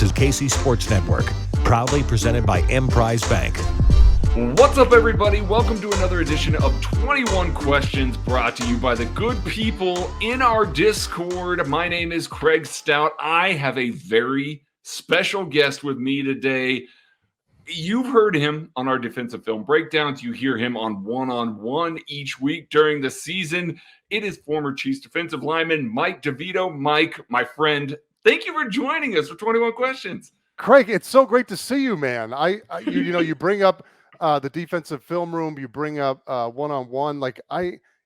This is KC Sports Network, proudly presented by Emprise Bank. What's up, everybody? Welcome to another edition of 21 Questions, brought to you by the good people in our Discord. My name is Craig Stout. I have a very special guest with me today. You've heard him on our defensive film breakdowns. You hear him on one-on-one each week during the season. It is former Chiefs defensive lineman Mike DeVito. Mike, my friend, thank you for joining us for 21 Questions. Craig, it's so great to see you, man. You bring up the defensive film room. You bring up one-on-one.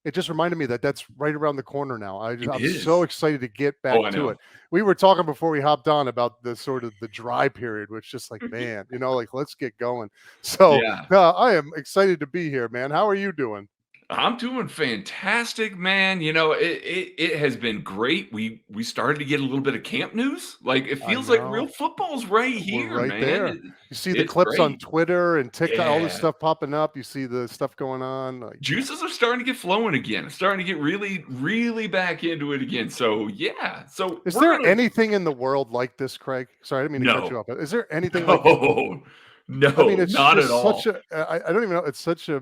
It just reminded me that that's right around the corner now. I'm so excited to get back to it. We were talking before we hopped on about the sort of the dry period, which just like, man, let's get going. So I am excited to be here, man. How are you doing? I'm doing fantastic, man. It has been great. We started to get a little bit of camp news. It feels like real football's right here, right man. There. You see the clips on Twitter and TikTok, all this stuff popping up. You see the stuff going on. Juices are starting to get flowing again. It's starting to get really, really back into it again. So yeah. So is there anything in the world like this, Craig? Sorry, I didn't mean to cut you off. Is there anything like this? No, I mean, it's not at all. I don't even know. It's such a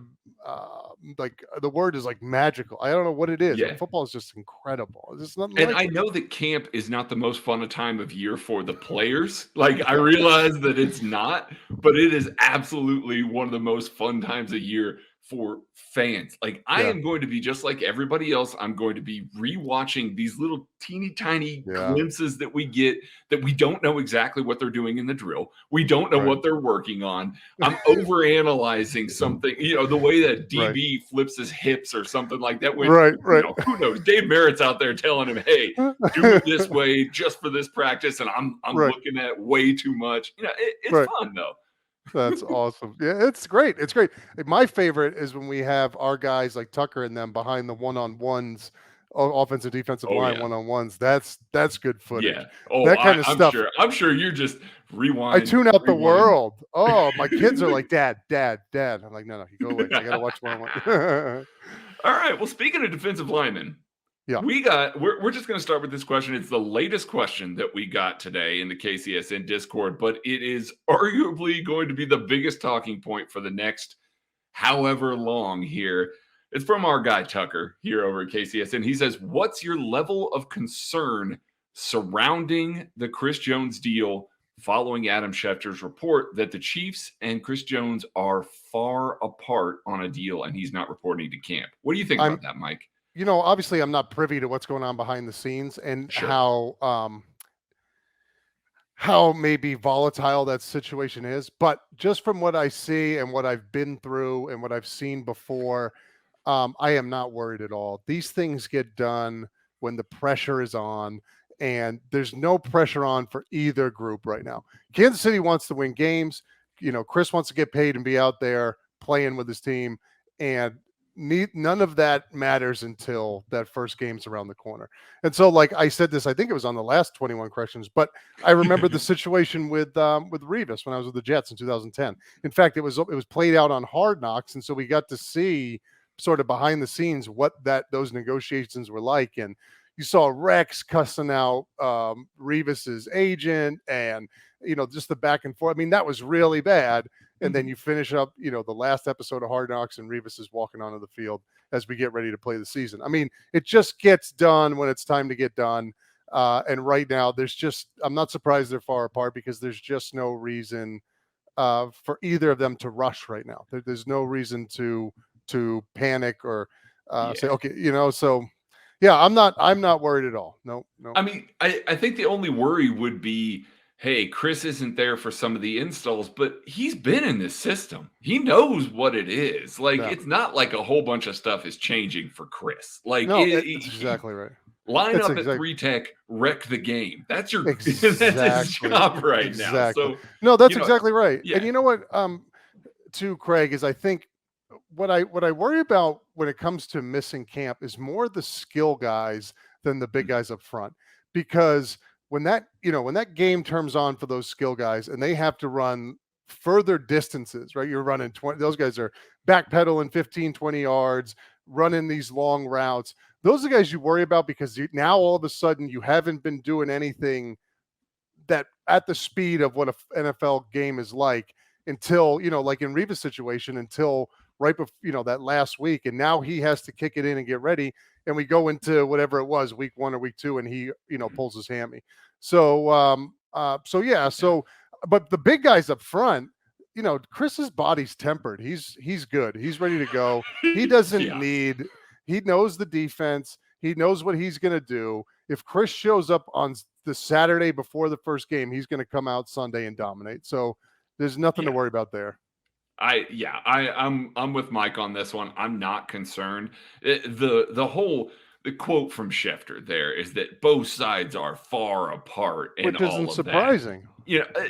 the word is like magical. I don't know what it is. Yeah. Football is just incredible. I know that camp is not the most fun a time of year for the players. I realize that it's not, but it is absolutely one of the most fun times of year for fans. I am going to be just like everybody else. I'm going to be rewatching these little teeny tiny glimpses that we get that we don't know exactly what they're doing in the drill. We don't know what they're working on. I'm overanalyzing something, the way that DB flips his hips or something like that. When, who knows? Dave Merritt's out there telling him, hey, do it this way just for this practice. And I'm looking at way too much. It's fun though. That's awesome. Yeah, it's great. It's great. My favorite is when we have our guys like Tucker and them behind the one-on-ones, offensive, defensive line one-on-ones. That's good footage. Yeah. That kind of stuff. I'm sure you're just rewind. I tune out the world. Oh, my kids are like, Dad. I'm like, no, you go away. I gotta watch one-on-one. All right. Well, speaking of defensive linemen. Yeah, we're just going to start with this question. It's the latest question that we got today in the KCSN Discord, but it is arguably going to be the biggest talking point for the next however long here. It's from our guy Tucker here over at KCSN. He says, what's your level of concern surrounding the Chris Jones deal following Adam Schefter's report that the Chiefs and Chris Jones are far apart on a deal and he's not reporting to camp? What do you think about that, Mike? Obviously I'm not privy to what's going on behind the scenes and how maybe volatile that situation is. But just from what I see and what I've been through and what I've seen before, I am not worried at all. These things get done when the pressure is on, and there's no pressure on for either group right now. Kansas City wants to win games. Chris wants to get paid and be out there playing with his team, and none of that matters until that first game's around the corner. And so, like I said this, I think it was on the last 21 Questions, but I remember the situation with Revis when I was with the Jets in 2010. In fact, it was played out on Hard Knocks, and so we got to see sort of behind the scenes what those negotiations were like. And you saw Rex cussing out Revis's agent, and just the back and forth. I mean, that was really bad. And then you finish up, the last episode of Hard Knocks, and Revis is walking onto the field as we get ready to play the season. I mean, it just gets done when it's time to get done. And right now, I'm not surprised they're far apart because there's just no reason for either of them to rush right now. There's no reason to panic or say, okay, so yeah, I'm not worried at all. No. I mean, I think the only worry would be, hey, Chris isn't there for some of the installs, but he's been in this system. He knows what it is. It's not like a whole bunch of stuff is changing for Chris. That's exactly right. Line up at 3 tech, wreck the game. That's that's his job right now. So no, that's exactly right. Yeah. And you know what, too, Craig, is I think what I worry about when it comes to missing camp is more the skill guys than the big guys up front, because when that game turns on for those skill guys and they have to run further distances, right? You're running 20, those guys are backpedaling 15, 20 yards, running these long routes. Those are the guys you worry about because now all of a sudden you haven't been doing anything that at the speed of what a NFL game is like until, like in Reva's situation, until right before, that last week. And now he has to kick it in and get ready. And we go into whatever it was, week 1 or week 2, and he, pulls his hammy. So, yeah. So, but the big guys up front, Chris's body's tempered. He's good. He's ready to go. He doesn't need, he knows the defense. He knows what he's going to do. If Chris shows up on the Saturday before the first game, he's going to come out Sunday and dominate. So there's nothing to worry about there. I'm with Mike on this one. I'm not concerned. The quote from Schefter there is that both sides are far apart, and which isn't surprising.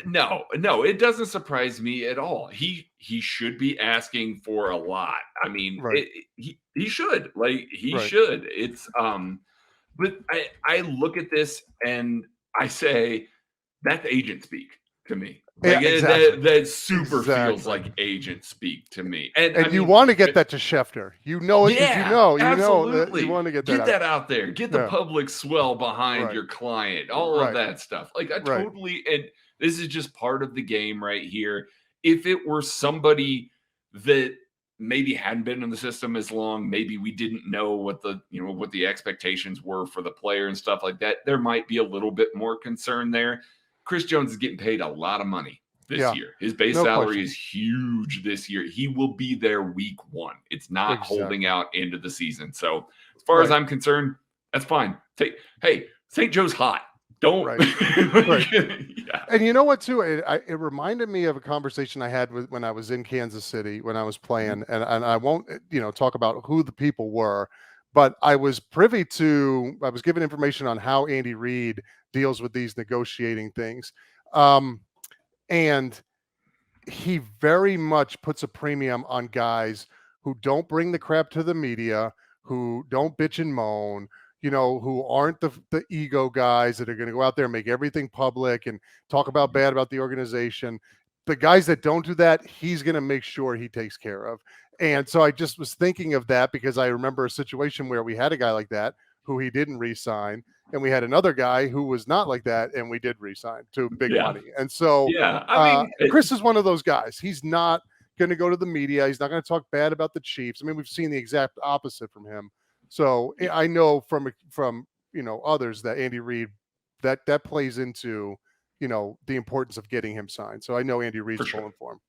No, it doesn't surprise me at all. He should be asking for a lot. I mean, he should. He should. It's but I look at this and I say that's agent speak to me. Exactly. That super feels like agent speak to me. And you want to get that to Schefter. You know it. Absolutely. You want to get that out there. Get the public swell behind your client. All of that stuff. I totally. And this is just part of the game right here. If it were somebody that maybe hadn't been in the system as long, maybe we didn't know what the expectations were for the player and stuff like that, there might be a little bit more concern there. Chris Jones is getting paid a lot of money this year. His base salary is huge this year. He will be there week 1. It's not holding out into the season. So as far as I'm concerned, that's fine. Hey, St. Joe's hot. Don't. And you know what, too? It reminded me of a conversation I had when I was in Kansas City when I was playing. And I won't, talk about who the people were. But I was given information on how Andy Reid deals with these negotiating things. And he very much puts a premium on guys who don't bring the crap to the media, who don't bitch and moan, who aren't the ego guys that are going to go out there and make everything public and talk bad about the organization. The guys that don't do that, he's going to make sure he takes care of. And so I just was thinking of that because I remember a situation where we had a guy like that who he didn't re-sign, and we had another guy who was not like that, and we did re-sign to big money. And so Chris is one of those guys. He's not going to go to the media. He's not going to talk bad about the Chiefs. I mean, we've seen the exact opposite from him. So I know from others that Andy Reid, that plays into the importance of getting him signed. So I know Andy Reid's pulling for him.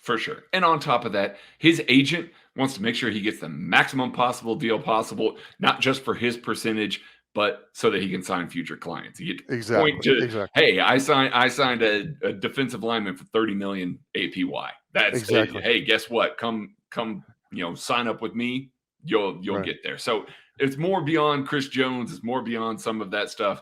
For sure. And on top of that, his agent wants to make sure he gets the maximum possible deal possible, not just for his percentage, but so that he can sign future clients. He get to point to, hey, I signed a defensive lineman for $30 million APY. That's hey, guess what? Come, sign up with me. You'll get there. So it's more beyond Chris Jones. It's more beyond some of that stuff.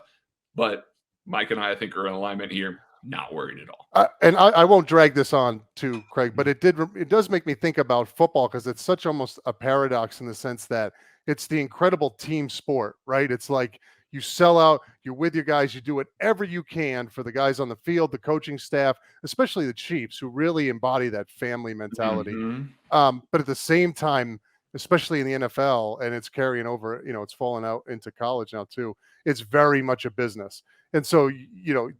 But Mike and I think, are in alignment here. Not worried at all. And I won't drag this on too, Craig, but it does make me think about football because it's such almost a paradox in the sense that it's the incredible team sport, right? It's like you sell out, you're with your guys, you do whatever you can for the guys on the field, the coaching staff, especially the Chiefs, who really embody that family mentality. But at the same time, especially in the NFL, and it's carrying over, it's falling out into college now too. It's very much a business. And so,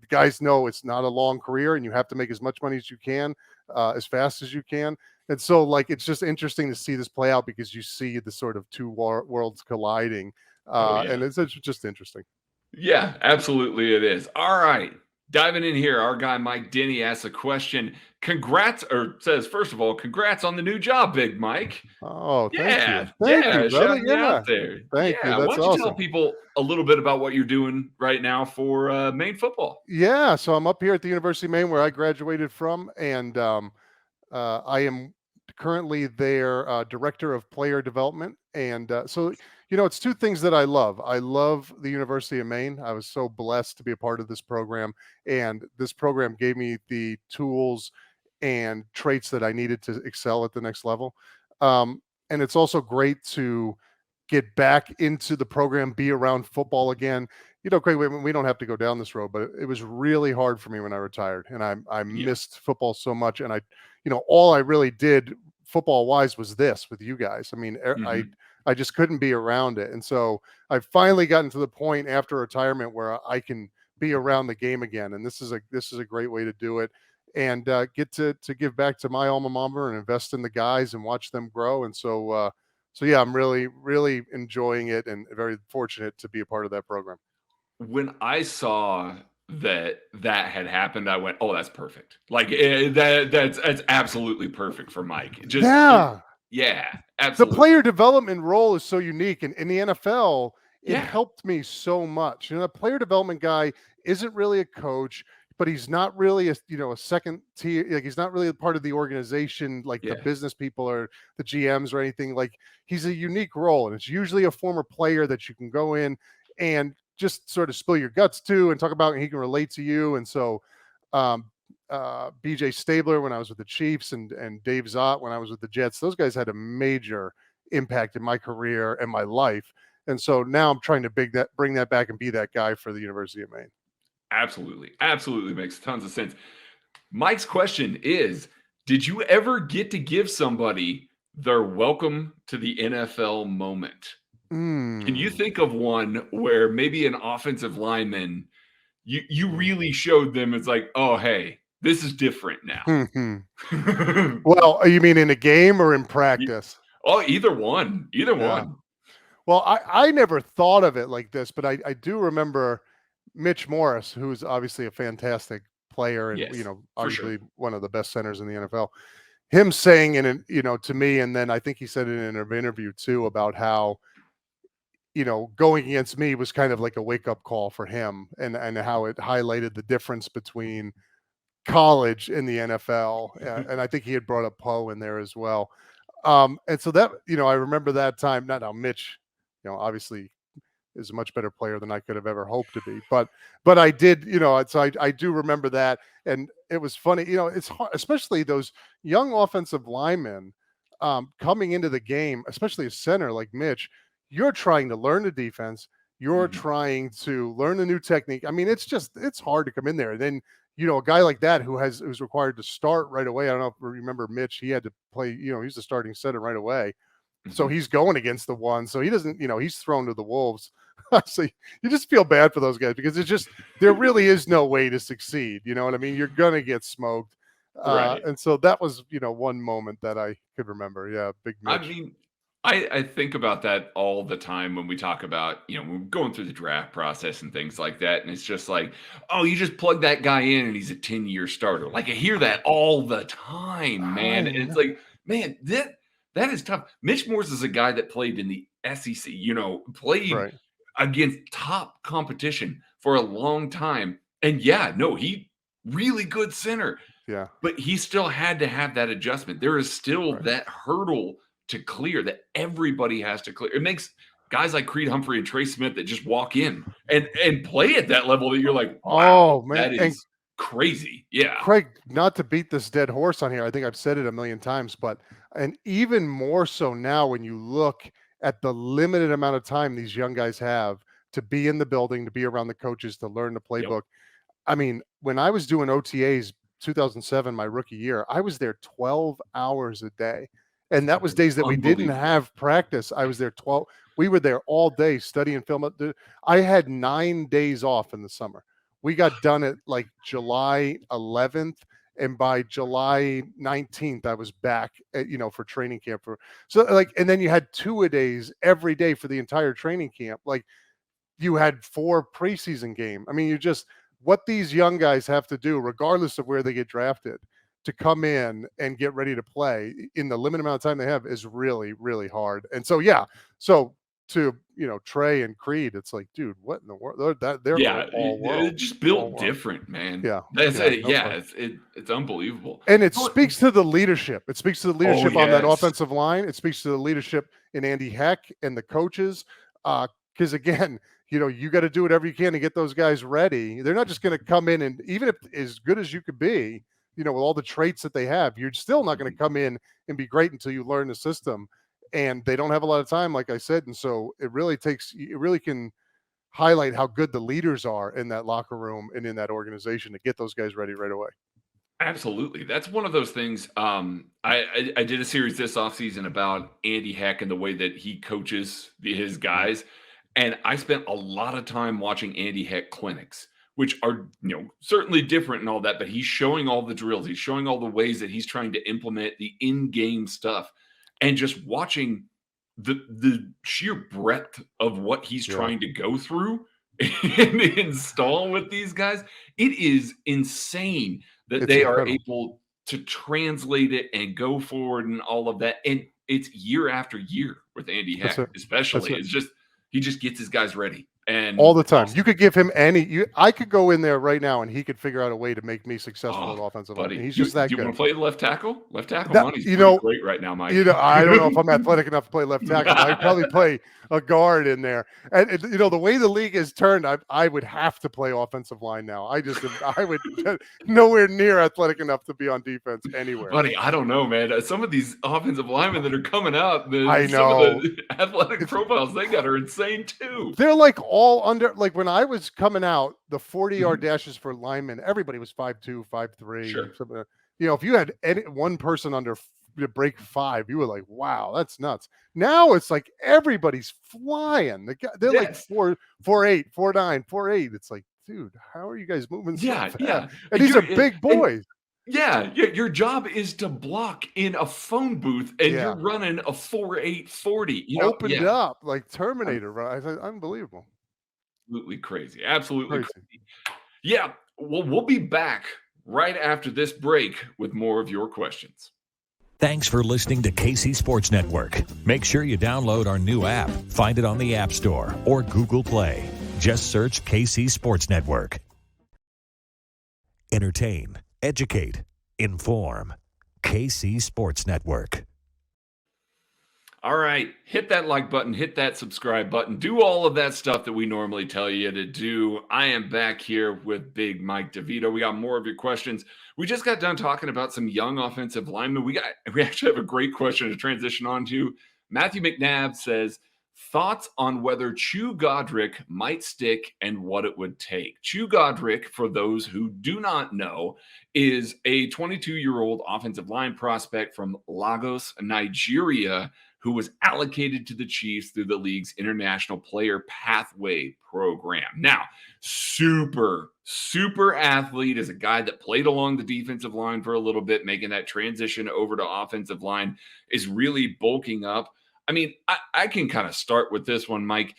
guys know it's not a long career and you have to make as much money as you can, as fast as you can. And so it's just interesting to see this play out because you see the sort of two worlds colliding. And it's just interesting. Yeah, absolutely it is. All right. Diving in here, our guy Mike Denny asks a question. Says, first of all, congrats on the new job, Big Mike. Oh, thank you. Thank you, brother. Out there. Thank you. That's why don't you tell people a little bit about what you're doing right now for Maine football? Yeah, so I'm up here at the University of Maine where I graduated from, and I am currently their director of player development. And so it's two things that I love. I love the University of Maine. I was so blessed to be a part of this program, and this program gave me the tools and traits that I needed to excel at the next level. And it's also great to get back into the program, be around football again. Craig, we don't have to go down this road, but it was really hard for me when I retired, and I missed football so much. And all I really did football wise was this with you guys. I mean, I just couldn't be around it. And so I've finally gotten to the point after retirement where I can be around the game again. And this is a great way to do it, and get to give back to my alma mater and invest in the guys and watch them grow. And so yeah, I'm really, really enjoying it and very fortunate to be a part of that program. When I saw that had happened, I went, "Oh, that's perfect." Like, that's absolutely perfect for Mike. Yeah. Yeah, The absolutely. player development role is so unique, and in the NFL, it Yeah, helped me so much. The player development guy isn't really a coach, but he's not really a second tier. Like, he's not really a part of the organization, like the yeah. business people or the GMs or anything. Like, he's a unique role, and it's usually a former player that you can go in and just sort of spill your guts to and talk about, and he can relate to you. And so, um, BJ Stabler when I was with the Chiefs, and Dave Zott when I was with the Jets. Those guys had a major impact in my career and my life. And so now I'm trying to bring that back and be that guy for the University of Maine. Absolutely. Absolutely makes tons of sense. Mike's question is, did you ever get to give somebody their welcome to the NFL moment? Can you Mm. think of one where maybe an offensive lineman, you really showed them it's like, "Oh, hey, this is different now." Mm-hmm. Well, you mean in a game or in Ye practice? Oh, either one, either Yeah. one. Well, I never thought of it like this, but I do remember Mitch Morse, who's obviously a fantastic player and Yes, for sure. arguably one of the best centers in the NFL. Him saying to me, and then I think he said it in an interview too, about how going against me was kind of like a wake up call for him, and how it highlighted the difference between college and the NFL. And I think he had brought up Poe in there as well. And so that, I remember that time. Not now, Mitch, obviously is a much better player than I could have ever hoped to be. But I did, so I do remember that. And it was funny, it's hard, especially those young offensive linemen coming into the game, especially a center like Mitch. You're trying to learn the defense. You're Mhm. trying to learn the new technique. I mean, it's hard to come in there. And then, a guy like that who's required to start right away. I don't know if you remember Mitch, he had to play, he's the starting center right away. So Mhm. he's going against the one. So he doesn't, he's thrown to the wolves. So you just feel bad for those guys because there really is no way to succeed. You know what I mean? You're gonna get smoked. Right. And so that was, one moment that I could remember. Yeah, Big I Mitch. mean, I think about that all the time when we talk about, we're going through the draft process and things like that, and it's just like, "Oh, you just plug that guy in and he's a 10-year starter." Like, I hear that all the time, man, I and it's know. like, man, that is tough. Mitch Morse is a guy that played in the SEC, played Right. against top competition for a long time, and yeah, no, he really good center. Yeah. But he still had to have that adjustment. There is still Right. that hurdle to clear that everybody has to clear. It makes guys like Creed Humphrey and Trey Smith that just walk in and play at that level that you're like, "Wow, Oh man. that And is crazy." Yeah. Craig, not to beat this dead horse on here, I think I've said it a million times, but and even more so now when you look at the limited amount of time these young guys have to be in the building, to be around the coaches, to learn the Yep. playbook. I mean, when I was doing OTAs 2007, my rookie year, I was there 12 hours a day. And that was days that we didn't Unbelievable. have practice. I was there 12. We were there all day studying film. I had 9 days off in the summer. We got done at like July 11th. And by July 19th, I was back for training camp and then you had 2-a-days every day for the entire training camp. Like, you had 4 preseason game. I mean, what these young guys have to do, regardless of where they get drafted, to come in and get ready to play in the limited amount of time they have is really, really hard. And so, yeah, so to Trey and Creed, it's like, dude, what in the world? They're Yeah, all world, just all built world. different, man. Yeah, That's yeah, it. no Yeah, question. it's unbelievable. And it No. speaks to the leadership. It speaks to the Oh, leadership on that yes. offensive line. It speaks to the leadership in Andy Heck and the coaches. Because again, you got to do whatever you can to get those guys ready. They're not just going to come in and even if as good as you could be, with all the traits that they have, you're still not going to come in and be great until you learn the system. And they don't have a lot of time, like I said. And so it really can highlight how good the leaders are in that locker room and in that organization to get those guys ready right away. Absolutely. That's one of those things. I did a series this offseason about Andy Heck and the way that he coaches his Mhm. guys. And I spent a lot of time watching Andy Heck clinics which are, certainly different and all that, but he's showing all the drills. He's showing all the ways that he's trying to implement the in-game stuff, and just watching the sheer breadth of what he's trying to go through and install with these guys. It is insane that they are able to translate it and go forward and all of that. And it's year after year with Andy Heck, especially. It's just, he just gets his guys ready. And all the time. Awesome. You could give him I could go in there right now and he could figure out a way to make me successful at offensive line. He's just that good. You want to play left tackle? Left tackle money's great right now, Mike. I don't know if I'm athletic enough to play left tackle. I'd probably play a guard in there. And the way the league has turned, I would have to play offensive line now. I would nowhere near athletic enough to be on defense anywhere. Buddy, I don't know, man. Some of these offensive linemen that are coming up, I know. Some of the athletic profiles they got are insane too. They're like all under, like when I was coming out, the 40-yard dashes for linemen, everybody was 5'2", 5'3". Sure. Something. If you had one person under break 5, you were like, wow, that's nuts. Now it's like everybody's flying. They're like 4'8", 4'9", 4'8". It's like, dude, how are you guys moving so fast? Yeah. And these are big boys. Yeah, your job is to block in a phone booth, and you're running a 4.8 40. Opened up like Terminator, right? Unbelievable. Absolutely crazy. Absolutely crazy. Yeah, well, we'll be back right after this break with more of your questions. Thanks for listening to KC Sports Network. Make sure you download our new app. Find it on the App Store or Google Play. Just search KC Sports Network. Entertain, educate, inform. KC Sports Network. All right, hit that like button, hit that subscribe button, do all of that stuff that we normally tell you to do. I am back here with Big Mike DeVito. We got more of your questions. We just got done talking about some young offensive linemen. We actually have a great question to transition on to. Matthew McNabb says, thoughts on whether Chu Godric might stick and what it would take. Chu Godric, for those who do not know, is a 22-year-old offensive line prospect from Lagos, Nigeria, who was allocated to the Chiefs through the league's International Player Pathway program. Now, super athlete, is a guy that played along the defensive line for a little bit, making that transition over to offensive line, is really bulking up. I mean, I can kind of start with this one, Mike.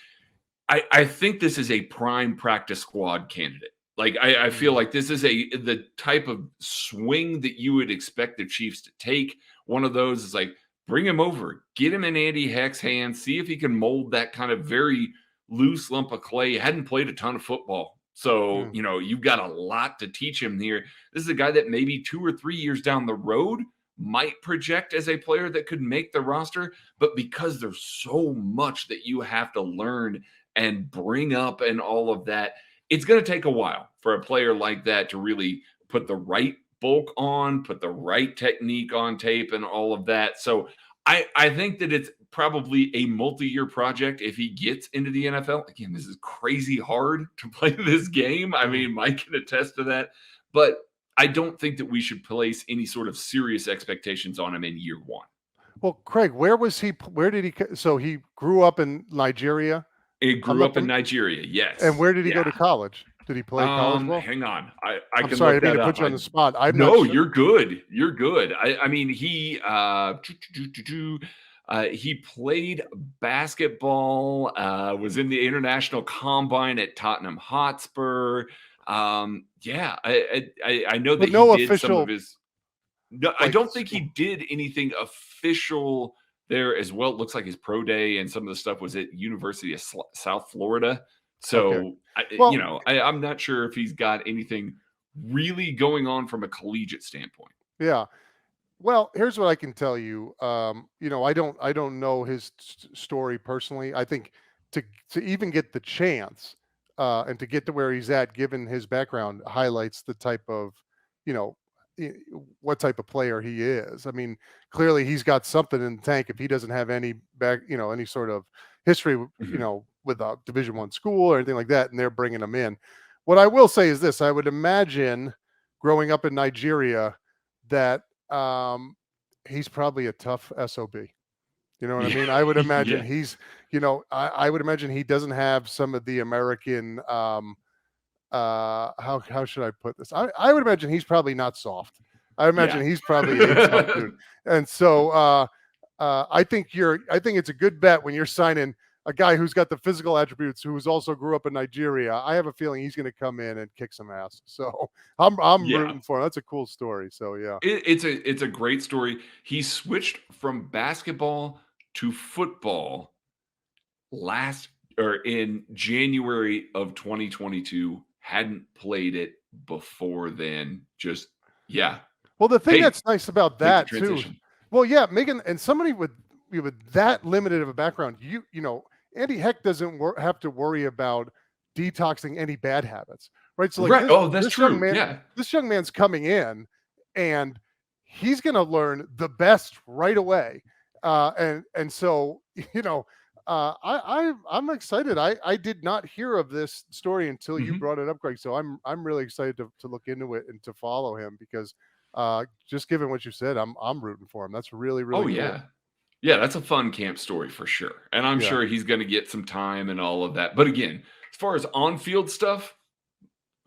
I think this is a prime practice squad candidate. Like, I feel like this is the type of swing that you would expect the Chiefs to take. One of those is like, bring him over, get him in Andy Heck's hands, see if he can mold that kind of very loose lump of clay. He hadn't played a ton of football. So, you've got a lot to teach him here. This is a guy that maybe 2 or 3 years down the road might project as a player that could make the roster. But because there's so much that you have to learn and bring up and all of that, it's going to take a while for a player like that to really put the right bulk on, put the right technique on tape and all of that. So I think that it's probably a multi-year project if he gets into the NFL. Again, this is crazy hard to play this game. I mean, Mike can attest to that. But I don't think that we should place any sort of serious expectations on him in year one. Well, Craig, where did he? So he grew up in Nigeria? He grew up in Nigeria, yes. And where did he go to college? Did he play college ball? Hang on. I'm sorry, I didn't put you on the spot. No, you're good. You're good. I mean, he played basketball, was in the international combine at Tottenham Hotspur. I know that he did some of his. No, I don't think he did anything official there as well. It looks like his pro day and some of the stuff was at University of South Florida. So, I'm not sure if he's got anything really going on from a collegiate standpoint. Yeah. Well, here's what I can tell you. I don't know his story personally. I think to even get the chance and to get to where he's at, given his background, highlights the type of, what type of player he is. I mean, clearly he's got something in the tank if he doesn't have any any sort of history, with a Division I school or anything like that, and they're bringing him in. What I will say is this: I would imagine, growing up in Nigeria, that he's probably a tough SOB. You know what I mean? I would imagine he's, I would imagine he doesn't have some of the American how should I put this? I would imagine he's probably not soft. I imagine Yeah. he's probably a tough dude. And so I think it's a good bet when you're signing a guy who's got the physical attributes, who's also grew up in Nigeria. I have a feeling he's going to come in and kick some ass. So I'm Yeah. rooting for him. That's a cool story. So yeah. It's a great story. He switched from basketball to football in January of 2022. Hadn't played it before then. Just yeah. Well, the thing Hey, that's nice about make the that too. transition. Well, yeah, Megan, and somebody with that limited of a background, you know, Andy Heck doesn't have to worry about detoxing any bad habits, right? So like Right. Oh, that's true. Yeah. this young man's coming in, and he's going to learn the best right away, and so you know, I'm excited. I did not hear of this story until you Mhm. brought it up, Greg. So I'm really excited to look into it and to follow him because just given what you said, I'm rooting for him. That's really, really Oh, cool. yeah. Yeah, that's a fun camp story for sure, and I'm Yeah. sure he's gonna get some time and all of that, but again, as far as on-field stuff,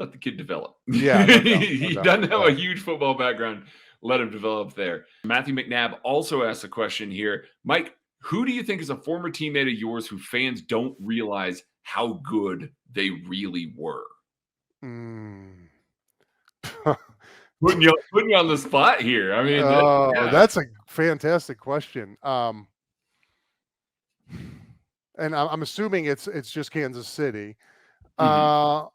let the kid develop. Yeah, no doubt, no He doubt, doesn't no have a doubt. huge football background, let him develop there. Matthew McNabb also asked a question here. Mike, who do you think is a former teammate of yours who fans don't realize how good they really were? Mm. Putting you on the spot here. I mean, Oh, yeah. that's a fantastic question. And I'm assuming it's just Kansas City. Mhm.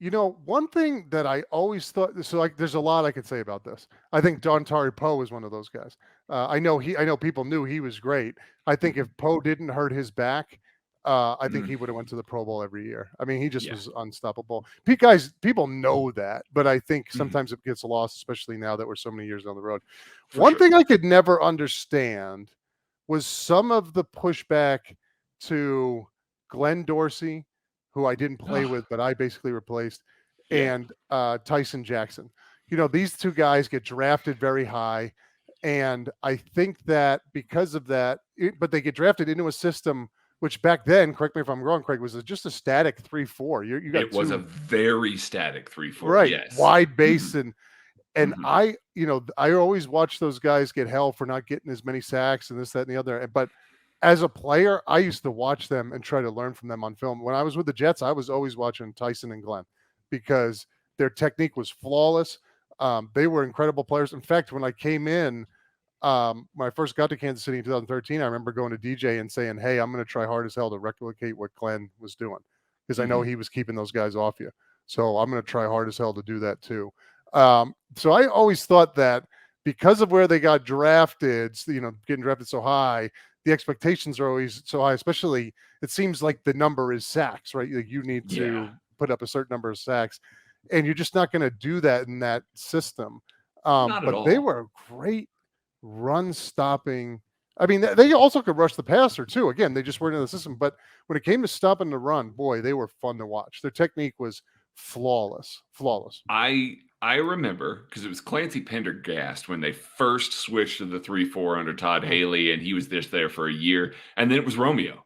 You know, one thing that I always thought, so like, there's a lot I could say about this. I think Dontari Poe is one of those guys. I know people knew he was great. I think if Mhm. Poe didn't hurt his back, I think Mm. he would have went to the Pro Bowl every year. I mean, he just Yeah. was unstoppable. People know that, but I think Mhm. sometimes it gets lost, especially now that we're so many years down the road. For One sure. thing I could never understand was some of the pushback to Glenn Dorsey, who I didn't play Ugh. with, but I basically replaced, Yeah. and Tyson Jackson. You know, these two guys get drafted very high, and I think that because of that, but they get drafted into a system which back then, correct me if I'm wrong, Craig, was just a static 3-4. You got It was a two very static 3-4, right yes. wide base, Mhm. and Mhm. I always watch those guys get hell for not getting as many sacks and this, that, and the other. But as a player, I used to watch them and try to learn from them on film. When I was with the Jets, I was always watching Tyson and Glenn because their technique was flawless. They were incredible players. In fact, when I came in, when I first got to Kansas City in 2013, I remember going to DJ and saying, "Hey, I'm going to try hard as hell to replicate what Glenn was doing because I know Mhm. he was keeping those guys off you. So I'm going to try hard as hell to do that too." So I always thought that because of where they got drafted, getting drafted so high, the expectations are always so high. Especially, it seems like the number is sacks, right? You need Yeah. to put up a certain number of sacks, and you're just not going to do that in that system. Not at But they all. were great run stopping. I mean, they also could rush the passer too. Again, they just weren't in the system. But when it came to stopping the run, boy, they were fun to watch. Their technique was flawless, flawless. I remember because it was Clancy Pendergast when they first switched to the 3-4 under Todd Mm, Haley, and he was just there for a year. And then it was Romeo.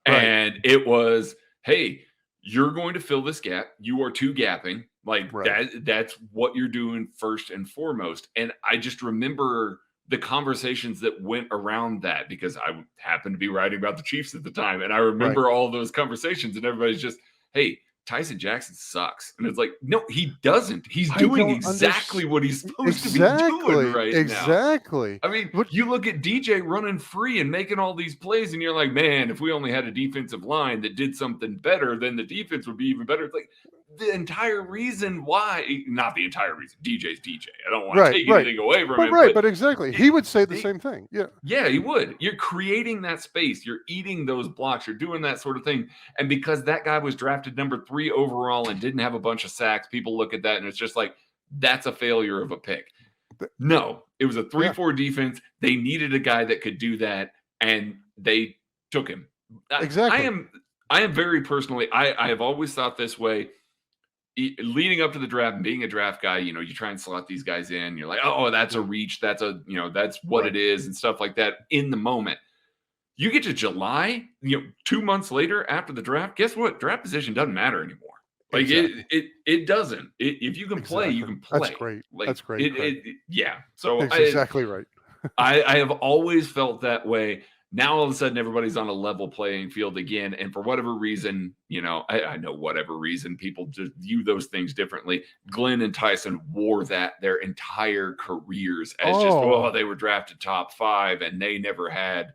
right, And it was, hey, you're going to fill this gap. You are two gapping. Like right. that's what you're doing first and foremost. And I just remember the conversations that went around that because I happened to be writing about the Chiefs at the time. And I Right. remember all those conversations, and everybody's just, hey, Tyson Jackson sucks. And it's like, no, he doesn't. He's I doing don't exactly understand. what he's supposed to be doing Exactly, right now. exactly. I mean, What you look at DJ running free and making all these plays, and you're like, man, if we only had a defensive line that did something better, then the defense would be even better. It's like the entire reason why, not the entire reason, DJ's DJ. I don't want to right, take right. anything away from But him, right, but but exactly. it, He would say the it, same thing. Yeah. yeah, he would. You're creating that space. You're eating those blocks. You're doing that sort of thing. And because that guy was drafted number 3 overall and didn't have a bunch of sacks, people look at that and it's just like, that's a failure of a pick. th- No, it was a Yeah. 3-4 defense. They needed a guy that could do that, and they took him. I, I Exactly. am I am very personally, I have always thought this way. Leading up to the draft and being a draft guy, you try and slot these guys in. You're like, oh, that's a reach. That's that's what Right. it is and stuff like that in the moment. You get to July, 2 months later after the draft, guess what? Draft position doesn't matter anymore. Like Exactly. it doesn't. If you can play, you Exactly. can That's play. great. Like That's great, Craig. yeah. So That's exactly right. I have always felt that way. Now all of a sudden everybody's on a level playing field again, and for whatever reason, I know whatever reason people just view those things differently. Glenn and Tyson wore that their entire careers as they were drafted top 5 and they never had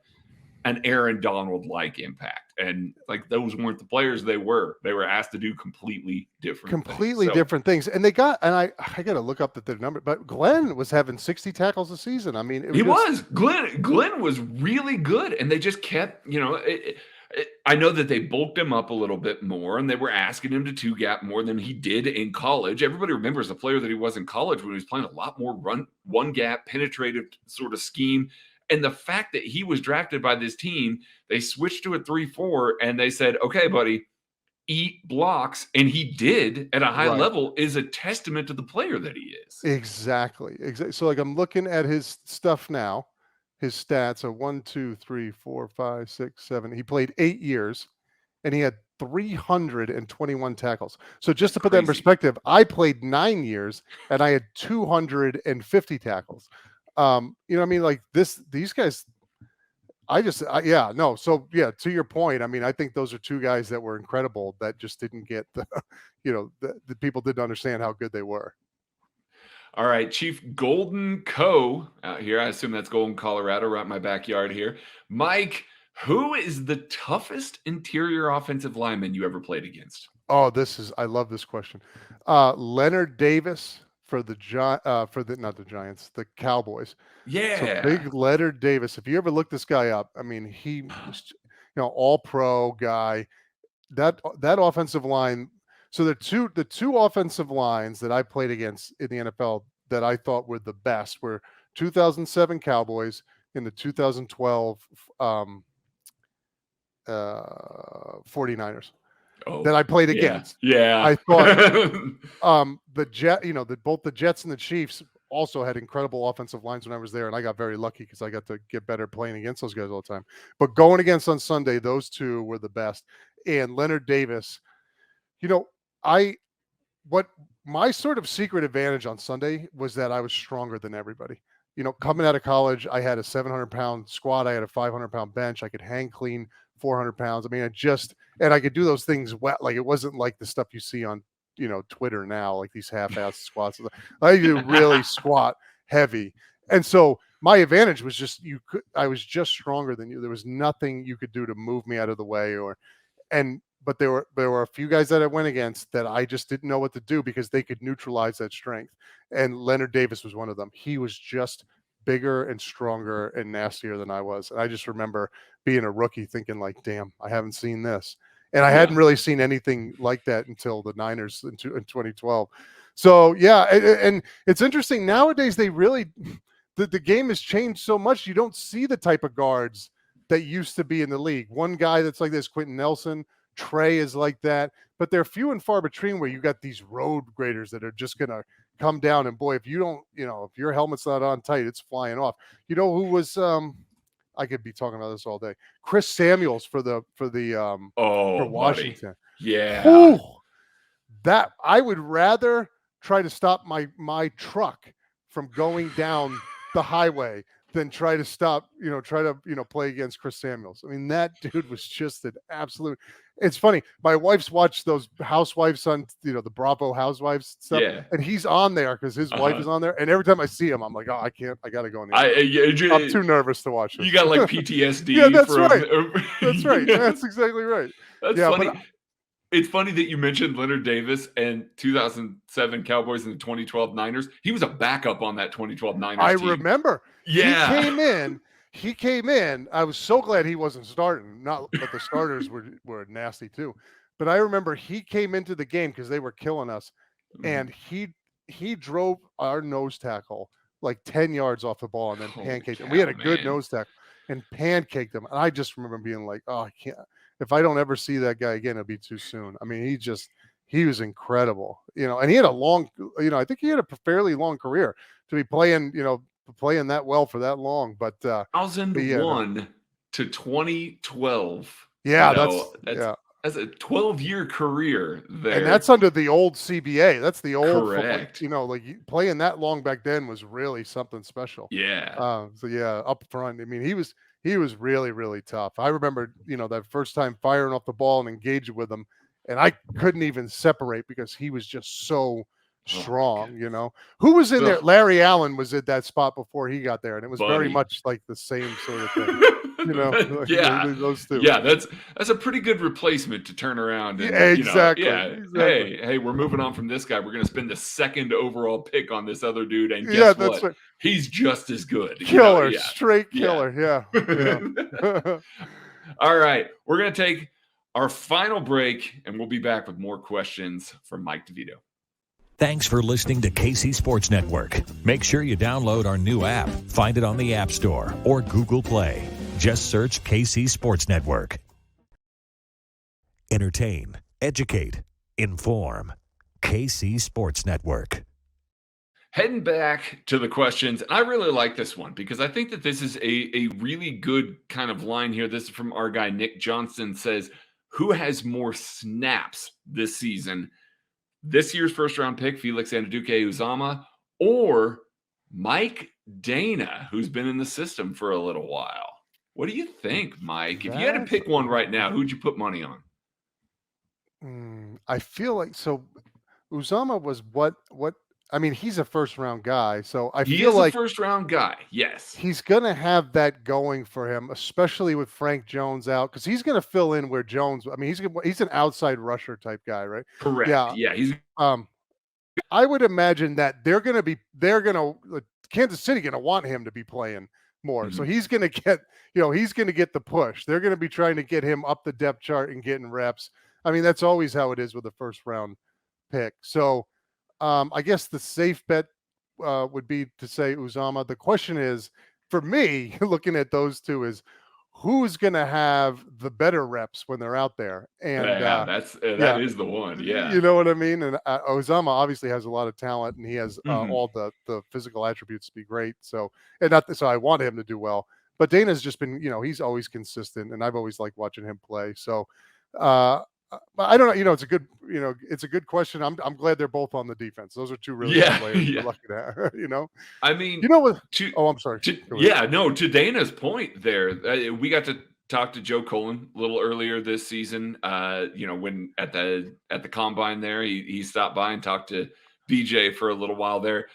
an Aaron Donald-like impact. And like those weren't the players they were. They were asked to do completely different things. And they got, and I got to look up their number, but Glenn was having 60 tackles a season. I mean, Glenn was really good, and they just kept, I know that they bulked him up a little bit more, and they were asking him to 2-gap more than he did in college. Everybody remembers the player that he was in college when he was playing a lot more one-gap, penetrative sort of scheme. And the fact that he was drafted by this team, they switched to a 3-4, and they said, okay, buddy, eat blocks. And he did at a high level is a testament to the player that he is. Exactly. So like I'm looking at his stuff now, his stats are 1, 2, 3, 4, 5, 6, 7. He played 8 years and he had 321 tackles. So just to put that in perspective, I played 9 years and I had 250 tackles. You know what I mean? Like these guys, So yeah, to your point, I mean, I think those are two guys that were incredible that just didn't get the, the people didn't understand how good they were. All right, Chief Golden Co. out here. I assume that's Golden, Colorado, right in my backyard here. Mike, who is the toughest interior offensive lineman you ever played against? Oh, I love this question. Leonard Davis for the not the Giants, the Cowboys. Yeah. So big Leonard Davis. If you ever look this guy up, I mean, he was, all pro guy. That offensive line. So the two offensive lines that I played against in the NFL that I thought were the best were 2007 Cowboys and the 2012 49ers that I played against. Yeah. I thought both the Jets and the Chiefs also had incredible offensive lines when I was there, and I got very lucky because I got to get better playing against those guys all the time. But going against on Sunday, those two were the best. And Leonard Davis, my sort of secret advantage on Sunday was that I was stronger than everybody. Coming out of college, I had a 700-pound squat. I had a 500-pound bench. I could hang clean 400 pounds. I mean, and I could do those things well. Like it wasn't like the stuff you see on, Twitter now, like these half-ass squats. I do really squat heavy. And so my advantage was just, I was just stronger than you. There was nothing you could do to move me out of the way but there were a few guys that I went against that I just didn't know what to do because they could neutralize that strength. And Leonard Davis was one of them. He was just bigger and stronger and nastier than I was. And I just remember being a rookie thinking like, damn, I haven't seen this. And I hadn't really seen anything like that until the Niners in 2012. So yeah. And it's interesting nowadays, they really, the game has changed so much. You don't see the type of guards that used to be in the league. One guy that's like this, Quentin Nelson, Trey is like that, but they're few and far between where you got these road graders that are just going to come down. And boy, if you don't, if your helmet's not on tight, it's flying off. Who was, I could be talking about this all day. Chris Samuels for Washington. Buddy. Yeah. Ooh, that I would rather try to stop my truck from going down the highway than try to play against Chris Samuels. I mean, that dude was just an absolute. It's funny. My wife's watched those Housewives on, the Bravo Housewives stuff, and he's on there because his wife is on there. And every time I see him, I'm like, oh, I can't. I got to go in there. I'm too nervous to watch it. You got like PTSD. Yeah, that's right. That's right. That's exactly right. That's funny. It's funny that you mentioned Leonard Davis and 2007 Cowboys and the 2012 Niners. He was a backup on that 2012 Niners team. I remember. Yeah. He came in. I was so glad he wasn't starting. But the starters were nasty too. But I remember he came into the game because they were killing us, and he drove our nose tackle like 10 yards off the ball and then pancaked him. We had a good nose tackle and pancaked him. And I just remember being like, oh, I can't. If I don't ever see that guy again, it'll be too soon. I mean, he was incredible, and he had a long, I think he had a fairly long career to be playing, playing that well for that long. But 2001, to 2012. Yeah, That's a 12-year career there. And that's under the old CBA. That's the old Correct. football. Like playing that long back then was really something special. Yeah. So yeah, up front. I mean, he was really, really tough. I remember, that first time firing off the ball and engaging with him, and I couldn't even separate because he was just so strong. Who was in there? Larry Allen was at that spot before he got there, and it was very much like the same sort of thing. Those two. Yeah, that's a pretty good replacement to turn around and exactly. Hey, we're moving on from this guy. We're going to spend the second overall pick on this other dude, and guess that's what? right. He's just as good. Killer, straight killer. Yeah. All right, we're going to take our final break, and we'll be back with more questions from Mike DeVito. Thanks for listening to KC Sports Network. Make sure you download our new app. Find it on the App Store or Google Play. Just search KC Sports Network. Entertain, educate, inform. KC Sports Network. Heading back to the questions, and I really like this one because I think that this is a really good kind of line here. This is from our guy, Nick Johnson, says, who has more snaps this season? This year's first-round pick, Felix Anudike-Uzomah, or Mike Dana, who's been in the system for a little while? What do you think, Mike? If you had to pick one right now, who'd you put money on? I feel like Uzomah was what I mean, he's a first-round guy, so I feel like he is a first-round guy. Yes, he's going to have that going for him, especially with Frank Jones out, because he's going to fill in where Jones. I mean, he's an outside rusher type guy, right? Correct. Yeah, he's. I would imagine that Kansas City going to want him to be playing more, Mm-hmm. so he's going to get, he's going to get the push. They're going to be trying to get him up the depth chart and getting reps. I mean, that's always how it is with a first-round pick. So. I guess the safe bet would be to say Uzomah. The question is, for me, looking at those two, is who's going to have the better reps when they're out there? And that is the one. Yeah, you know what I mean. And Uzomah obviously has a lot of talent, and he has all the physical attributes to be great. So, so I want him to do well. But Dana's just been, he's always consistent, and I've always liked watching him play. So. I don't know. It's a good question. I'm glad they're both on the defense. Those are two really good players we're lucky to have, I mean, I'm sorry. To Dana's point there, we got to talk to Joe Cullen a little earlier this season. When at the combine there, he stopped by and talked to BJ for a little while there.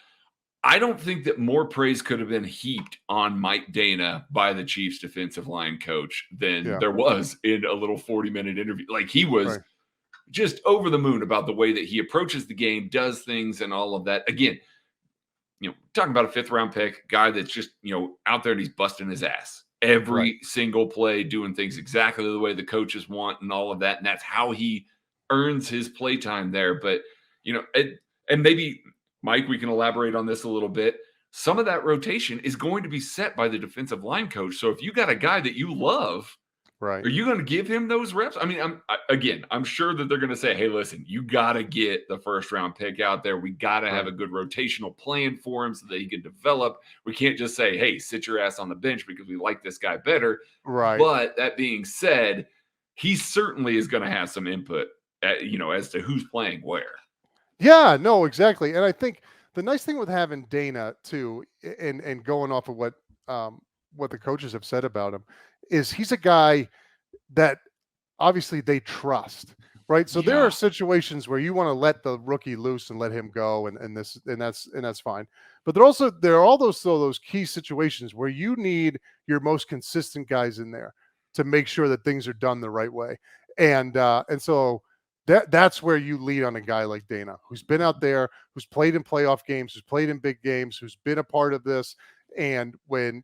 I don't think that more praise could have been heaped on Mike Dana by the Chiefs defensive line coach than there was in a little 40-minute interview. Like, he was just over the moon about the way that he approaches the game, does things, and all of that. Again, talking about a fifth-round pick, guy that's just, out there and he's busting his ass every single play, doing things exactly the way the coaches want and all of that. And that's how he earns his play time there. But, and maybe – Mike, we can elaborate on this a little bit. Some of that rotation is going to be set by the defensive line coach. So if you got a guy that you love, are you going to give him those reps? I mean, I'm sure that they're going to say, hey, listen, you got to get the first round pick out there. We got to have a good rotational plan for him so that he can develop. We can't just say, hey, sit your ass on the bench because we like this guy better. Right. But that being said, he certainly is going to have some input, as to who's playing where. Yeah, no, exactly. And I think the nice thing with having Dana too, and going off of what the coaches have said about him, is he's a guy that obviously they trust, right? So there are situations where you want to let the rookie loose and let him go, and that's fine. But there are all those key situations where you need your most consistent guys in there to make sure that things are done the right way, and so. That's where you lead on a guy like Dana, who's been out there, who's played in playoff games, who's played in big games, who's been a part of this. And when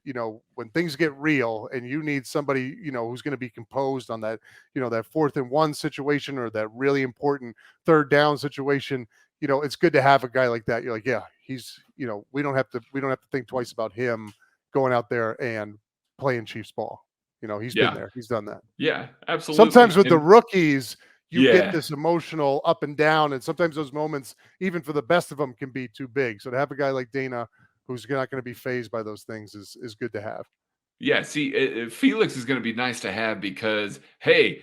things get real and you need somebody, who's going to be composed on that, that 4th and 1 situation or that really important 3rd down situation, it's good to have a guy like that. You're like, yeah, he's, we don't have to think twice about him going out there and playing Chiefs ball. He's been there. He's done that. Yeah, absolutely. Sometimes with the rookies, you get this emotional up and down, and sometimes those moments, even for the best of them, can be too big. So to have a guy like Dana who's not going to be fazed by those things is good to have. Yeah, see, Felix is going to be nice to have because, hey,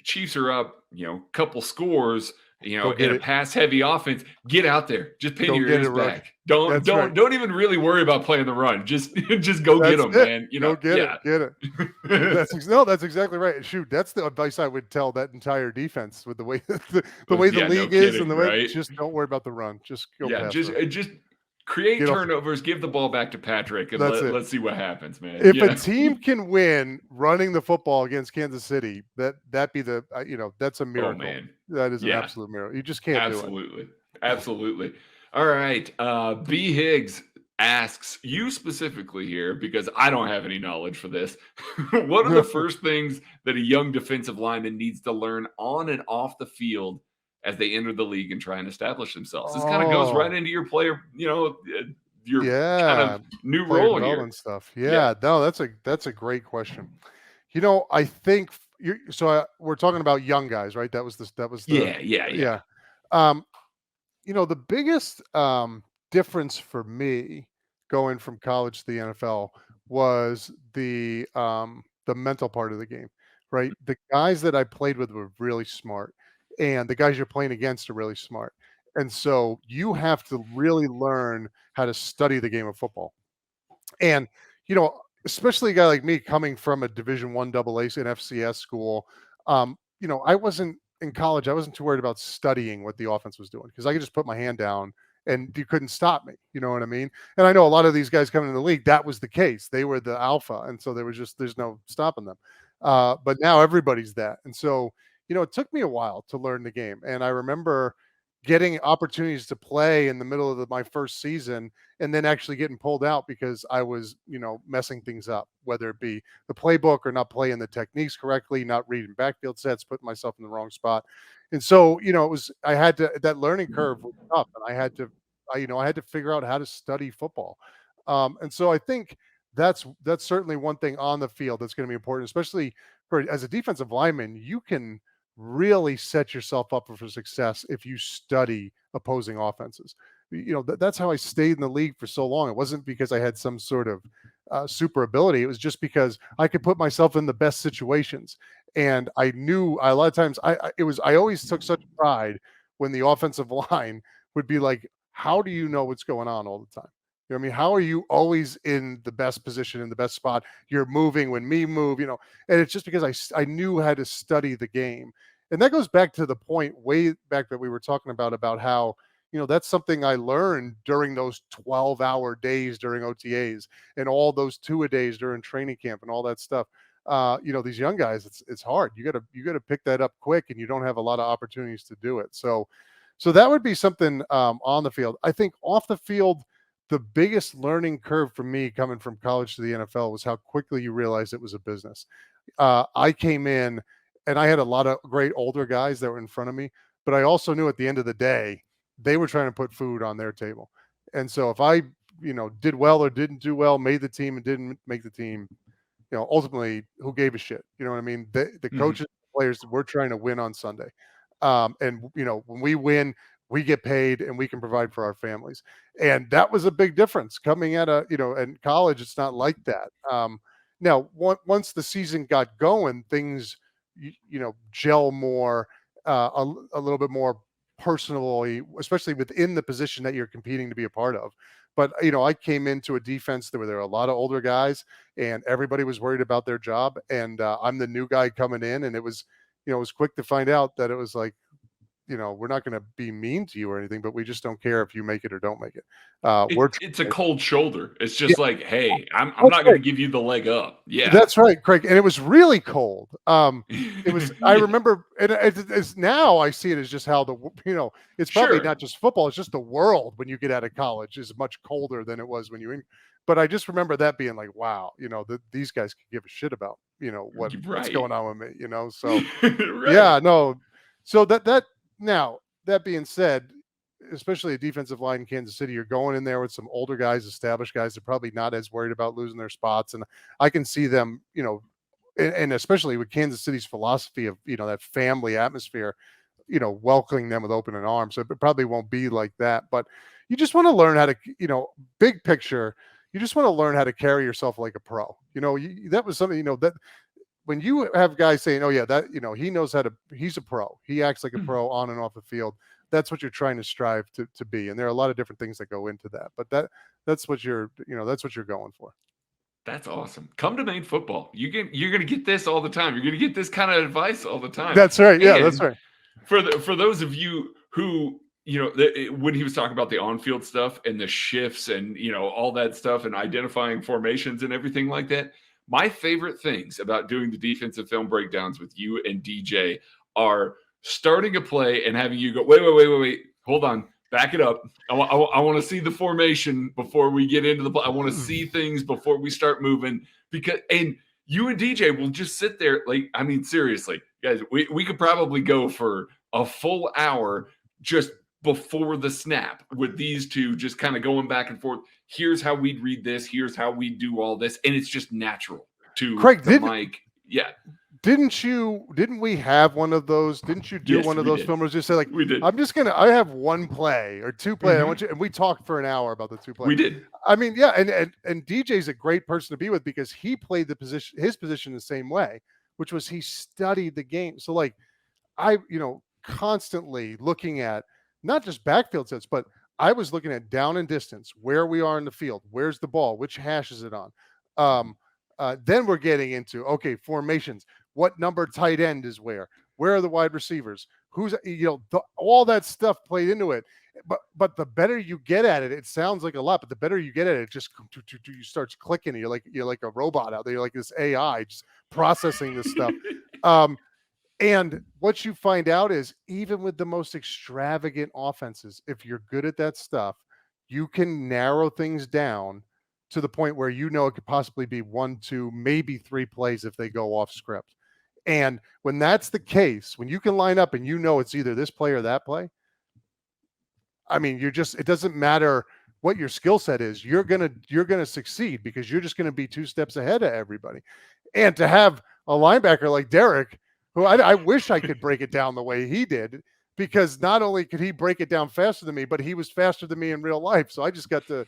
Chiefs are up, couple scores, Go in get a it. pass-heavy offense. Get out there, just pin Go your get it, ears Rook. back. Don't That's right. don't don't even really worry about playing the run. Just just go get That's them, it. man. Go get it. Yeah. Get it. That's exactly right. Shoot, that's the advice I would tell that entire defense with the way the way the Yeah, no league is and kidding, the way. right? Just don't worry about the run. Just go Yeah, pass rush. just create Get off. turnovers, give the ball back to Patrick, and That's it. let's see what happens, man. If a Yeah. team can win running the football against Kansas City, that be the that's a Oh miracle. man. That is an Yeah. absolute miracle. You just can't do it. Absolutely. Absolutely. All right. B. Higgs asks you specifically here because I don't have any knowledge for this. What are the first things that a young defensive lineman needs to learn on and off the field as they enter the league and try and establish themselves? This kind of goes right Oh, into your player, your kind yeah. of new Player role here. development stuff. Yeah. Yeah, no, that's a great question. I think we're talking about young guys, right? Yeah. Yeah. Yeah. yeah. Um, the biggest difference for me going from college to the NFL was the mental part of the game, right? The guys that I played with were really smart, and the guys you're playing against are really smart. And so you have to really learn how to study the game of football. And, especially a guy like me coming from a Division One AA and FCS school, I wasn't in college. I wasn't too worried about studying what the offense was doing because I could just put my hand down and you couldn't stop me. You know what I mean? And I know a lot of these guys coming in the league, that was the case. They were the alpha. And so there's no stopping them. But now everybody's that. And so, it took me a while to learn the game. And I remember getting opportunities to play in the middle of my first season and then actually getting pulled out because I was, messing things up, whether it be the playbook or not playing the techniques correctly, not reading backfield sets, putting myself in the wrong spot. And so, I had to, that learning curve was tough and I had to figure out how to study football. And so I think that's certainly one thing on the field that's going to be important, especially as a defensive lineman. You can really set yourself up for success if you study opposing offenses. That's how I stayed in the league for so long. It wasn't because I had some sort of super ability. It was just because I could put myself in the best situations. And I knew a lot of times I always took such pride when the offensive line would be like, how do you know what's going on all the time? You know what I mean? How are you always in the best position, in the best spot? You're moving when me move, and it's just because I knew how to study the game. And that goes back to the point way back that we were talking about how, that's something I learned during those 12-hour days during OTAs and all those two-a-days during training camp and all that stuff. These young guys, it's hard. You gotta pick that up quick, and you don't have a lot of opportunities to do it. So that would be something on the field. I think off the field, the biggest learning curve for me coming from college to the NFL was how quickly you realize it was a business. I came in and I had a lot of great older guys that were in front of me, but I also knew at the end of the day, they were trying to put food on their table. And so if I, did well or didn't do well, made the team and didn't make the team, ultimately who gave a shit? You know what I mean? The coaches, players, we're trying to win on Sunday. And when we win, we get paid and we can provide for our families. And that was a big difference coming at in college. It's not like that. Now, once the season got going, things, gel more, a little bit more personally, especially within the position that you're competing to be a part of. But, I came into a defense where there were a lot of older guys and everybody was worried about their job. And I'm the new guy coming in, and it was quick to find out that it was like, we're not going to be mean to you or anything, but we just don't care if you make it or don't make it. It's a cold shoulder. It's Yeah, just like, hey, I'm that's not going right. to give you the leg up. Yeah. That's right, Craig. And it was really cold. It was. I Yeah, remember, and it's now I see it as just how it's probably sure. not just football. It's just the world when you get out of college is much colder than it was when you in. But I just remember that being like, wow, these guys could give a shit about what's Right. going on with me. So Right. yeah, no. So now that being said, especially a defensive line in Kansas City, you're going in there with some older guys, established guys. They're probably not as worried about losing their spots, and I can see them, and especially with Kansas City's philosophy of that family atmosphere, welcoming them with open arms. So it probably won't be like that, but you just want to learn how to, big picture. you just want to learn how to carry yourself like a pro. That was something, that when you have guys saying, oh yeah, that, he knows how to, he's a pro. He acts like a pro on and off the field. That's what you're trying to strive to be. And there are a lot of different things that go into that, but that's what you're going for. That's awesome. Come to Maine football. You're going to get this all the time. You're going to get this kind of advice all the time. That's right. Yeah, that's right. For those of you who, when he was talking about the on-field stuff and the shifts and, all that stuff and identifying formations and everything like that, my favorite things about doing the defensive film breakdowns with you and DJ are starting a play and having you go, wait, hold on. Back it up. I want to see the formation before we get into the play. I want to see things before we start moving, and you and DJ will just sit there. Like, I mean, seriously, guys, we could probably go for a full hour just before the snap with these two just kind of going back and forth. Here's how we'd read this. Here's how we do all this. And it's just natural to Craig, Mike. Yeah. Didn't we have one of those? Didn't you do one of those filmers? Just say like, we did. I have one play or two play. I want you, and we talked for an hour about the two plays. We did. I mean, yeah. And DJ's a great person to be with because he played his position the same way, which was he studied the game. So like I, constantly looking at not just backfield sets, but I was looking at down and distance, where we are in the field, where's the ball, which hash is it on? Then we're getting into, okay, formations. What number tight end is where are the wide receivers? Who's, all that stuff played into it. But the better you get at it, it sounds like a lot, but the better you get at it, just you starts clicking. You're like a robot out there. You're like this AI just processing this stuff. And what you find out is even with the most extravagant offenses, if you're good at that stuff, you can narrow things down to the point where it could possibly be 1, 2, maybe 3 plays if they go off script. And when that's the case, when you can line up and it's either this play or that play, I mean, it doesn't matter what your skill set is. You're gonna succeed because you're just gonna be 2 steps ahead of everybody. And to have a linebacker like Derek, who I wish I could break it down the way he did, because not only could he break it down faster than me, but he was faster than me in real life. So I just got to,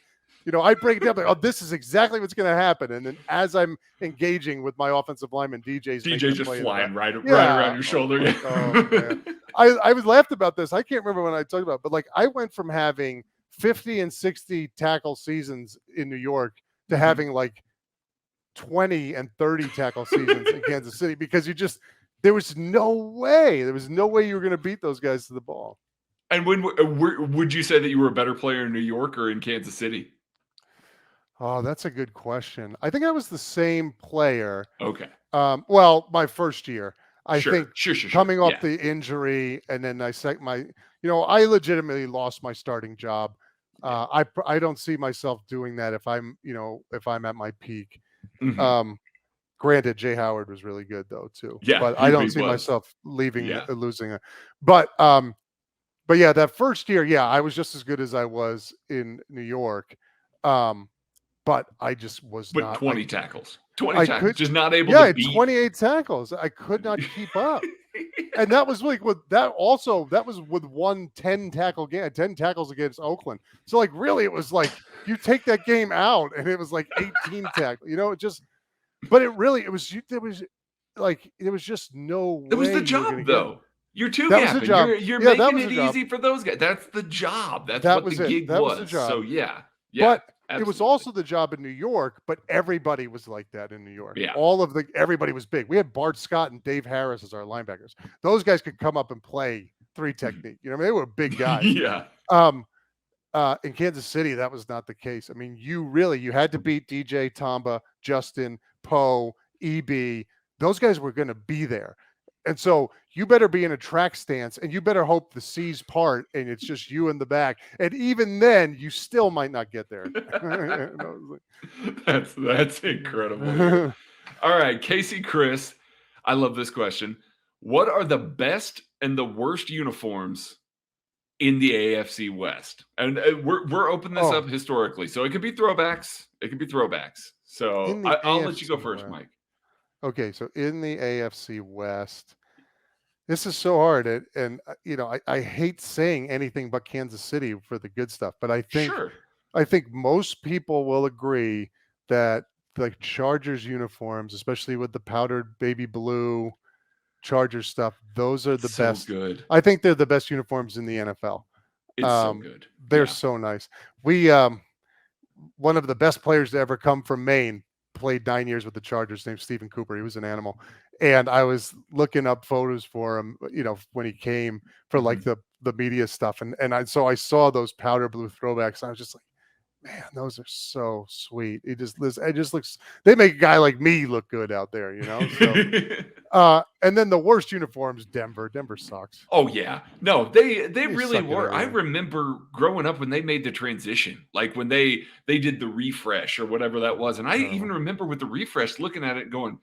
I break it down like, oh, this is exactly what's going to happen. And then as I'm engaging with my offensive lineman, DJ's just flying right around your shoulder. Man. I was laughed about this. I can't remember when I talked about it, but like I went from having 50 and 60 tackle seasons in New York to having like 20 and 30 tackle seasons in Kansas City because there was no way you were going to beat those guys to the ball. And when would you say that you were a better player in New York or in Kansas City? Oh, that's a good question. I think I was the same player. Okay. Well, my first year, I think sure. coming off the injury, and then I legitimately lost my starting job. I don't see myself doing that if I'm at my peak. Mm-hmm. Granted, Jay Howard was really good though too. Yeah, but I don't see myself losing it. But yeah, that first year, I was just as good as I was in New York. But I just was not. 20 tackles. 20 tackles. Just not able to beat. 28 tackles. I could not keep up. And that was like that was with 10 tackles against Oakland. So like really it was like you take that game out and it was like 18 tackles. But there was just no way. It was the job though. You're two gapping. You're making it easy for those guys. That's the job. That's what the gig was. So yeah. But absolutely. It was also the job in New York, but everybody was like that in New York. Yeah. Everybody was big. We had Bart Scott and Dave Harris as our linebackers. Those guys could come up and play 3 technique. They were big guys. Yeah. In Kansas City, that was not the case. I mean, you had to beat DJ, Tamba, Justin, Poe, EB. Those guys were going to be there. And so you better be in a track stance and you better hope the C's part and it's just you in the back. And even then you still might not get there. That's incredible. All right. Casey, Chris, I love this question. What are the best and the worst uniforms in the AFC West? And we're opening this up historically. So it could be throwbacks. So I'll let you go first, Mike. Okay, so in the AFC West, this is so hard, and I hate saying anything but Kansas City for the good stuff, but I think I think most people will agree that the Chargers uniforms, especially with the powdered baby blue Chargers stuff, those are the So best. good. I think they're the best uniforms in the NFL. It's so good. They're Yeah. so nice. We one of the best players to ever come from Maine played 9 years with the Chargers, named Stephen Cooper. He was an animal. And I was looking up photos for him, when he came for like the media stuff. So I saw those powder blue throwbacks. And I was just like, man, those are so sweet. It just looks, they make a guy like me look good out there, So, and then the worst uniforms, Denver sucks. Oh yeah. No, they really suck at were. I everything. remember growing up when they made the transition, like when they did the refresh or whatever that was. And I even remember with the refresh looking at it and going,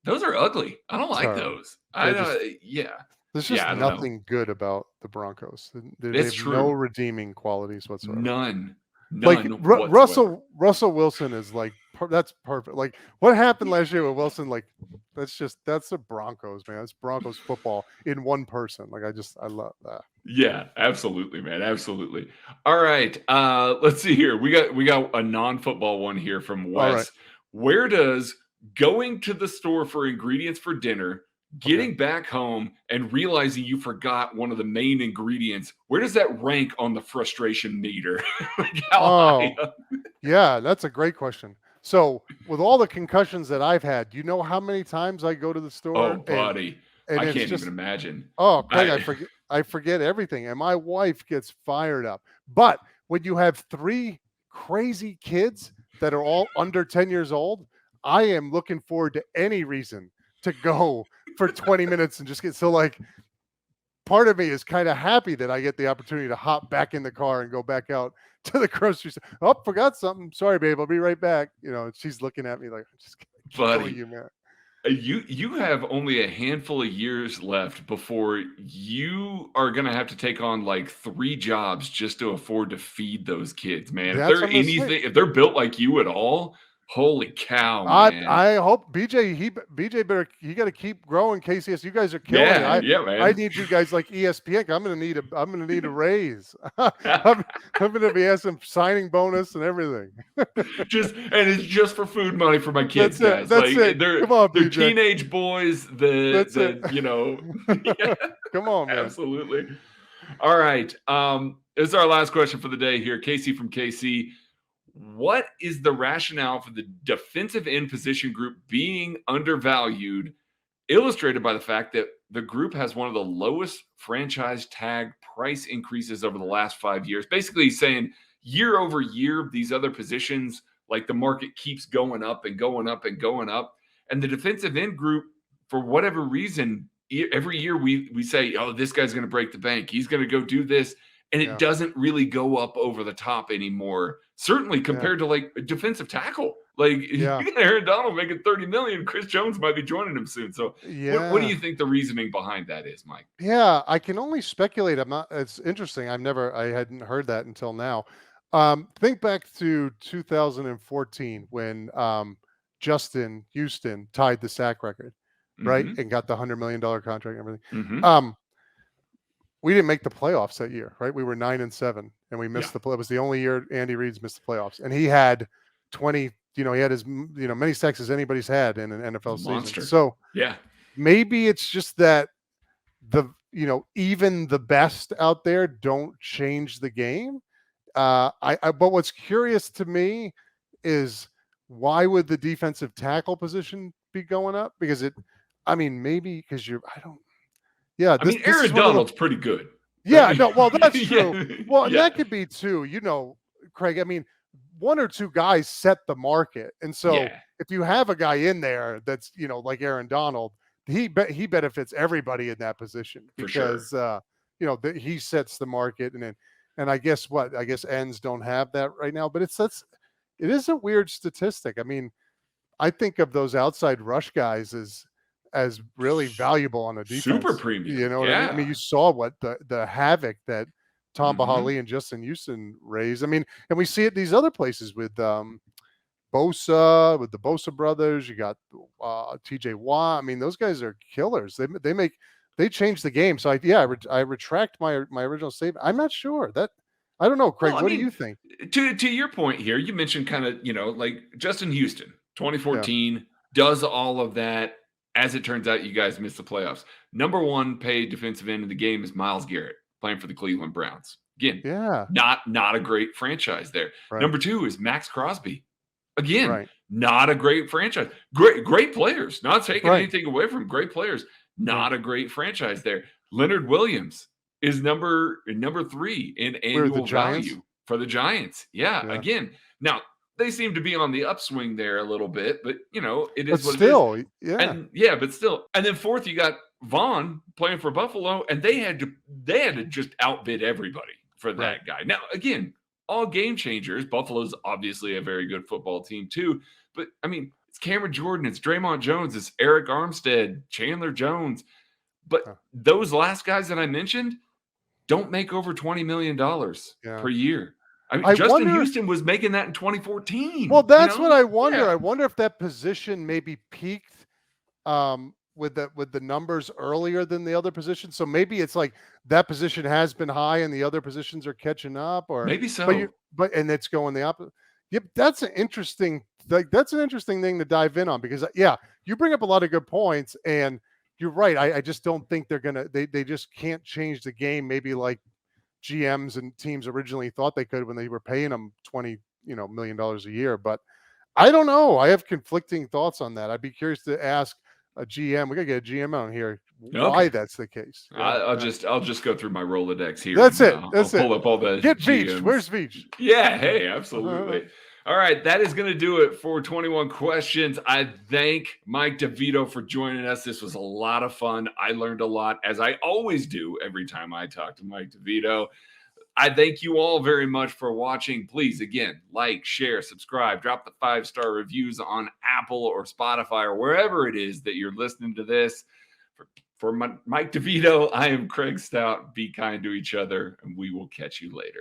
those are ugly. I don't like Terrible. those. There's just I don't know. nothing good about the Broncos. They It's have no true. redeeming qualities whatsoever. None Like whatsoever. Russell Wilson is like that's perfect. Like what happened last year with Wilson? Like that's the Broncos, man. That's Broncos football in one person. Like I love that. Yeah, absolutely, man. Absolutely. All right. Let's see here. We got a non-football one here from Wes. right. Where does going to the store for ingredients for dinner, getting back home and realizing you forgot one of the main ingredients, where does that rank on the frustration meter? Like how high up? Yeah, that's a great question. So with all the concussions that I've had, you know how many times I go to the store? Oh, buddy. And I it's can't just, even imagine. oh, Craig, I forget everything. And my wife gets fired up. But when you have 3 crazy kids that are all under 10 years old, I am looking forward to any reason to go for 20 minutes and just get, so like part of me is kind of happy that I get the opportunity to hop back in the car and go back out to the grocery store. Oh, forgot something. Sorry, babe. I'll be right back. She's looking at me like, I'm just gonna kill Buddy. you, man. You have only a handful of years left before you are going to have to take on like 3 jobs just to afford to feed those kids, man. If they're built like you at all, holy cow, man. I hope BJ better, you got to keep growing. KCS, you guys are killing it. Yeah, man. I need you guys like ESPN. I'm gonna need a raise. I'm gonna be asking signing bonus and everything. It's just for food money for my kids, guys. That's it. Come on, they're BJ. teenage boys. Yeah. Come on, man. Absolutely. All right. This is our last question for the day here. Casey from KC. What is the rationale for the defensive end position group being undervalued, illustrated by the fact that the group has one of the lowest franchise tag price increases over the last 5 years? Basically, he's saying year over year, these other positions, like the market keeps going up and going up and going up. And the defensive end group, for whatever reason, every year we say, oh, this guy's going to break the bank. He's going to go do this. And it doesn't really go up over the top anymore. Certainly compared to like a defensive tackle. Like you got Aaron Donald making $30 million. Chris Jones might be joining him soon. So what do you think the reasoning behind that is, Mike? Yeah, I can only speculate. It's interesting. I hadn't heard that until now. Think back to 2014 when Justin Houston tied the sack record, right? And got the $100 million contract and everything. We didn't make the playoffs that year, right? We were 9-7 and we missed the play. It was the only year Andy Reid's missed the playoffs. And he had 20, he had as many sacks as anybody's had in an NFL season. So maybe it's just that even the best out there don't change the game. But what's curious to me is why would the defensive tackle position be going up? Because maybe because Aaron Donald's pretty good. Yeah, no, well, that's true. Well, that could be too, Craig. 1 or 2 guys set the market. And so if you have a guy in there that's, like Aaron Donald, he benefits everybody in that position because, he sets the market. And I guess ends don't have that right now, but it is a weird statistic. I think of those outside rush guys as really valuable on a defense. Super premium. You know what I mean? You saw what the havoc that Tom Bahali and Justin Houston raised. And we see it these other places with Bosa, with the Bosa brothers. You got TJ Watt. Those guys are killers. They change the game. So I retract my original statement. I'm not sure that I don't know, Craig. Well, I What do mean, you think? to your point here, you mentioned kind of, like Justin Houston, Yeah. 2014, does all of that. As it turns out, you guys missed the playoffs. Number one paid defensive end in the game is Myles Garrett, playing for the Cleveland Browns. Again, Yeah. not a great franchise there. Right. Number two is Max Crosby. Again, Right. not a great franchise. Great players. Not taking Right. anything away from great players. Yeah. Not a great franchise there. Leonard Williams is number three in We're the annual Giants? value for the Giants. Yeah, Yeah. again. Now, they seem to be on the upswing there a little bit, but it is But what still, it is. yeah. And yeah, but still. And then fourth, you got Vaughn playing for Buffalo, and they had to just outbid everybody for that Right. guy. Now, again, all game changers. Buffalo's obviously a very good football team too. But I mean, it's Cameron Jordan, it's Draymond Jones, it's Eric Armstead, Chandler Jones. But Huh. those last guys that I mentioned don't make over $20 million Yeah. per year. I mean, I Justin wonder- Houston was making that in 2014. Well, that's what I wonder. Yeah. I wonder if that position maybe peaked with the numbers earlier than the other positions. So maybe it's like that position has been high and the other positions are catching up, or Maybe so. but and it's going the opposite. Yep, that's an interesting thing to dive in on, because yeah, you bring up a lot of good points, and you're right. I just don't think they just can't change the game. Maybe like GMs and teams originally thought they could when they were paying them $20 million a year. But I don't know. I have conflicting thoughts on that. I'd be curious to ask a GM. We gotta get a GM on here why that's the case. I'll just go through my Rolodex here. That's it. I'll That's pull it. up all the Get Veach. GMs. Where's Veach? Yeah, hey, absolutely. All right, that is going to do it for 21 questions. I thank Mike DeVito for joining us. This was a lot of fun. I learned a lot, as I always do every time I talk to Mike DeVito. I thank you all very much for watching. Please, again, like, share, subscribe, drop the 5-star reviews on Apple or Spotify or wherever it is that you're listening to this. For Mike DeVito, I am Craig Stout. Be kind to each other, and we will catch you later.